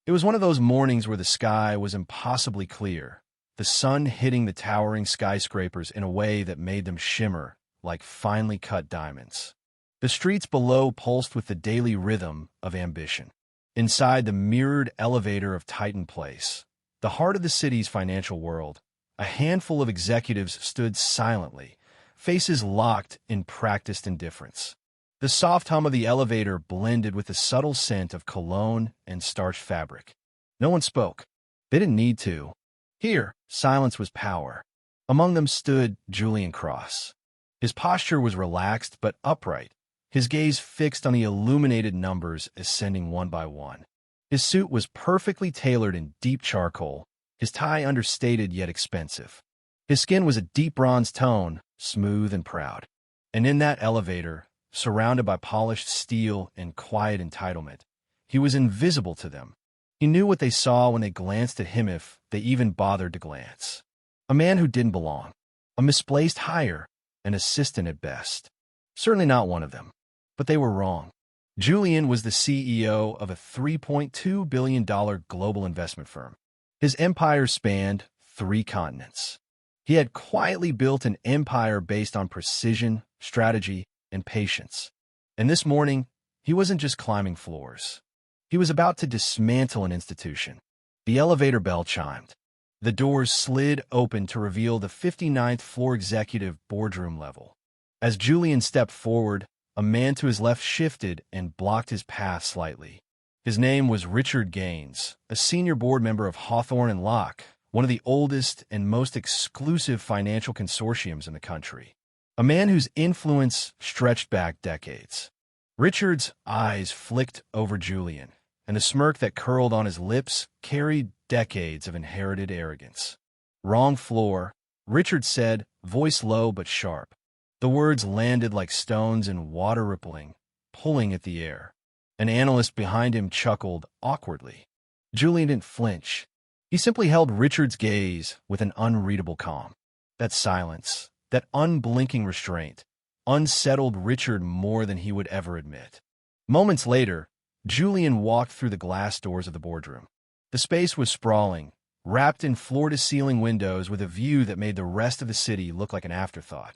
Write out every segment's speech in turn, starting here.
It was one of those mornings where the sky was impossibly clear, the sun hitting the towering skyscrapers in a way that made them shimmer like finely cut diamonds. The streets below pulsed with the daily rhythm of ambition. Inside the mirrored elevator of Titan Place, the heart of the city's financial world, a handful of executives stood silently, faces locked in practiced indifference. The soft hum of the elevator blended with the subtle scent of cologne and starched fabric. No one spoke. They didn't need to. Here, silence was power. Among them stood Julian Cross. His posture was relaxed but upright, his gaze fixed on the illuminated numbers ascending one by one. His suit was perfectly tailored in deep charcoal, his tie understated yet expensive. His skin was a deep bronze tone, smooth and proud. And in that elevator, surrounded by polished steel and quiet entitlement, he was invisible to them. He knew what they saw when they glanced at him, if they even bothered to glance. A man who didn't belong, a misplaced hire, an assistant at best. Certainly not one of them. But they were wrong. Julian was the CEO of a $3.2 billion global investment firm. His empire spanned 3 continents. He had quietly built an empire based on precision, strategy, and patience. And this morning, he wasn't just climbing floors. He was about to dismantle an institution. The elevator bell chimed. The doors slid open to reveal the 59th floor executive boardroom level. As Julian stepped forward, a man to his left shifted and blocked his path slightly. His name was Richard Gaines, a senior board member of Hawthorne & Locke, one of the oldest and most exclusive financial consortiums in the country. A man whose influence stretched back decades. Richard's eyes flicked over Julian, and the smirk that curled on his lips carried decades of inherited arrogance. "Wrong floor," Richard said, voice low but sharp. The words landed like stones in water, rippling, pulling at the air. An analyst behind him chuckled awkwardly. Julian didn't flinch. He simply held Richard's gaze with an unreadable calm. That silence, that unblinking restraint, unsettled Richard more than he would ever admit. Moments later, Julian walked through the glass doors of the boardroom. The space was sprawling, wrapped in floor-to-ceiling windows with a view that made the rest of the city look like an afterthought.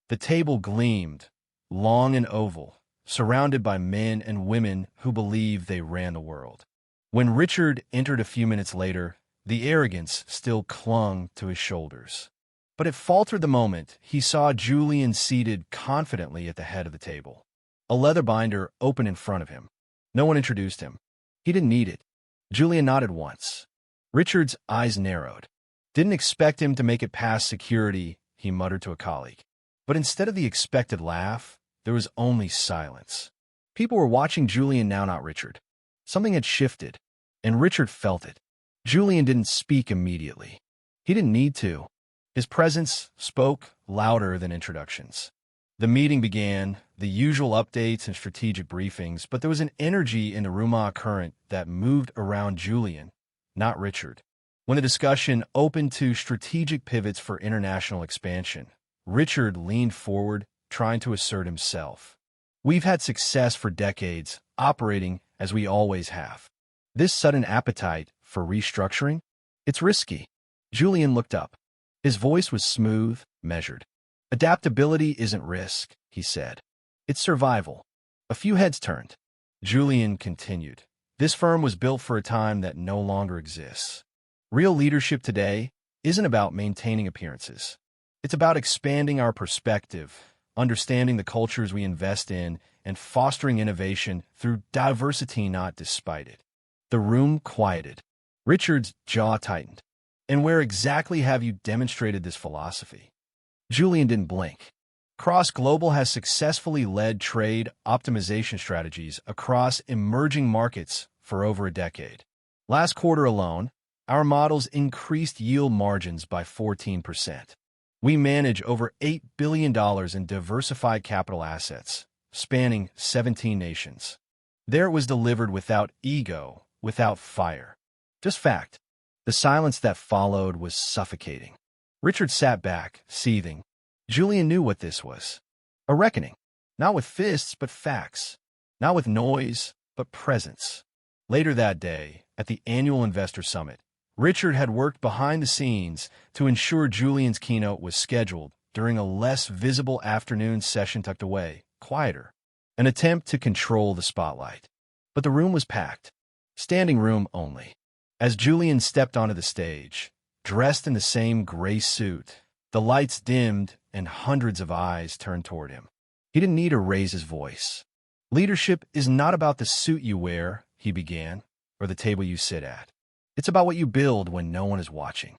The table gleamed, long and oval, surrounded by men and women who believed they ran the world. When Richard entered a few minutes later, the arrogance still clung to his shoulders. But it faltered the moment he saw Julian seated confidently at the head of the table. A leather binder open in front of him. No one introduced him. He didn't need it. Julian nodded once. Richard's eyes narrowed. "Didn't expect him to make it past security," he muttered to a colleague. But instead of the expected laugh, there was only silence. People were watching Julian now, not Richard. Something had shifted, and Richard felt it. Julian didn't speak immediately. He didn't need to. His presence spoke louder than introductions. The meeting began, the usual updates and strategic briefings, but there was an energy in the Ruma current that moved around Julian, not Richard. When the discussion opened to strategic pivots for international expansion, Richard leaned forward, trying to assert himself. "We've had success for decades, operating as we always have. This sudden appetite for restructuring? It's risky." Julian looked up. His voice was smooth, measured. "Adaptability isn't risk," he said. "It's survival." A few heads turned. Julian continued. "This firm was built for a time that no longer exists. Real leadership today isn't about maintaining appearances. It's about expanding our perspective, understanding the cultures we invest in, and fostering innovation through diversity, not despite it." The room quieted. Richard's jaw tightened. "And where exactly have you demonstrated this philosophy?" Julian didn't blink. Cross Global has successfully led trade optimization strategies across emerging markets for over a decade. Last quarter alone, our models increased yield margins by 14%. We manage over $8 billion in diversified capital assets, spanning 17 nations. There it was delivered without ego, without fire. Just fact. The silence that followed was suffocating. Richard sat back, seething. Julian knew what this was. A reckoning. Not with fists, but facts. Not with noise, but presence. Later that day, At the annual investor summit, Richard had worked behind the scenes to ensure Julian's keynote was scheduled during a less visible afternoon session tucked away, quieter, an attempt to control the spotlight. But the room was packed, standing room only. As Julian stepped onto the stage, dressed in the same gray suit, the lights dimmed and hundreds of eyes turned toward him. He didn't need to raise his voice. Leadership is not about the suit you wear, he began, or the table you sit at. It's about what you build when no one is watching.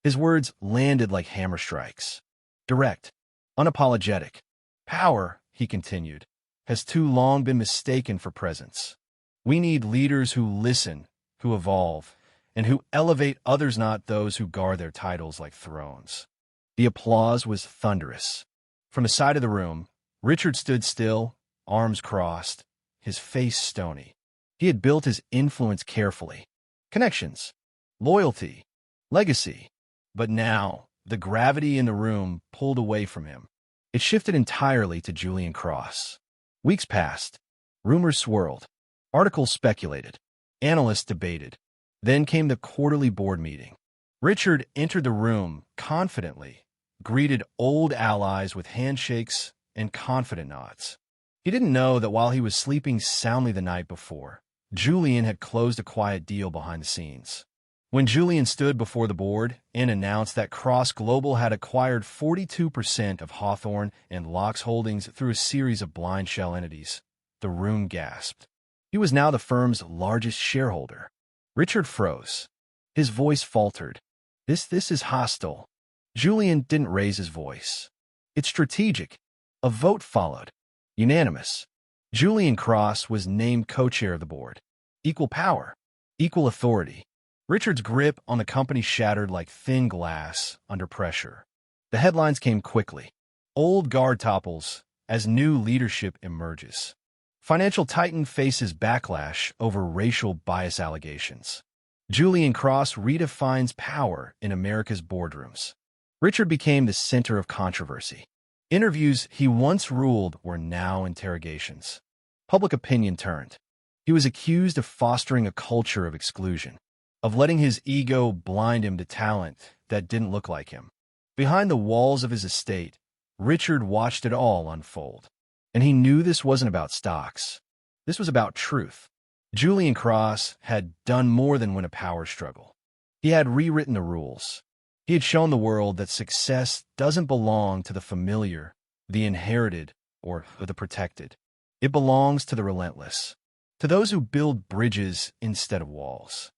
His words landed like hammer strikes. Direct, unapologetic. Power, he continued, has too long been mistaken for presence. We need leaders who listen, who evolve, and who elevate others, not those who guard their titles like thrones. The applause was thunderous. From the side of the room, Richard stood still, arms crossed, his face stony. He had built his influence carefully. Connections, loyalty, legacy. But now, the gravity in the room pulled away from him. It shifted entirely to Julian Cross. Weeks passed. Rumors swirled. Articles speculated. Analysts debated. Then came the quarterly board meeting. Richard entered the room confidently, greeted old allies with handshakes and confident nods. He didn't know that while he was sleeping soundly the night before, Julian had closed a quiet deal behind the scenes. When Julian stood before the board and announced that Cross Global had acquired 42% of Hawthorne and Locke's holdings through a series of blind shell entities, the room gasped. He was now the firm's largest shareholder. Richard froze. His voice faltered. This is hostile. Julian didn't raise his voice. It's strategic. A vote followed. Unanimous. Julian Cross was named co-chair of the board. Equal power. Equal authority. Richard's grip on the company shattered like thin glass under pressure. The headlines came quickly. Old guard topples as new leadership emerges. Financial titan faces backlash over racial bias allegations. Julian Cross redefines power in America's boardrooms. Richard became the center of controversy. Interviews he once ruled were now interrogations. Public opinion turned. He was accused of fostering a culture of exclusion, of letting his ego blind him to talent that didn't look like him. Behind the walls of his estate, Richard watched it all unfold. And he knew this wasn't about stocks. This was about truth. Julian Cross had done more than win a power struggle. He had rewritten the rules. He had shown the world that success doesn't belong to the familiar, the inherited, or the protected. It belongs to the relentless, to those who build bridges instead of walls,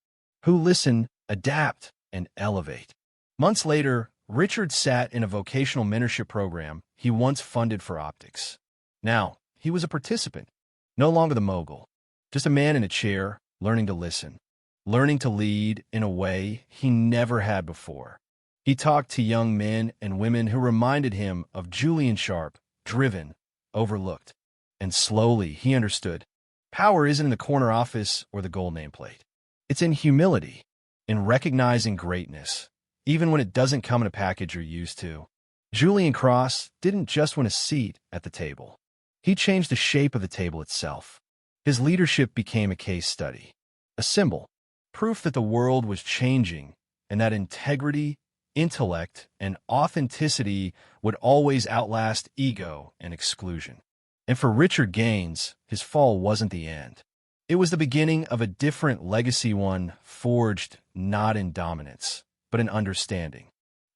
who listen, adapt, and elevate. Months later, Richard sat in a vocational mentorship program he once funded for optics. Now, he was a participant, no longer the mogul, just a man in a chair, learning to listen, learning to lead in a way he never had before. He talked to young men and women who reminded him of Julian Sharp, driven, overlooked. And slowly, he understood. Power isn't in the corner office or the gold nameplate. It's in humility, in recognizing greatness, even when it doesn't come in a package you're used to. Julian Cross didn't just win a seat at the table. He changed the shape of the table itself. His leadership became a case study, a symbol, proof that the world was changing and that integrity, intellect, and authenticity would always outlast ego and exclusion. And for Richard Gaines, his fall wasn't the end. It was the beginning of a different legacy, one forged not in dominance, but in understanding.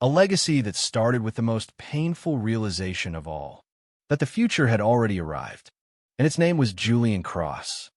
A legacy that started with the most painful realization of all, that the future had already arrived, and its name was Julian Cross.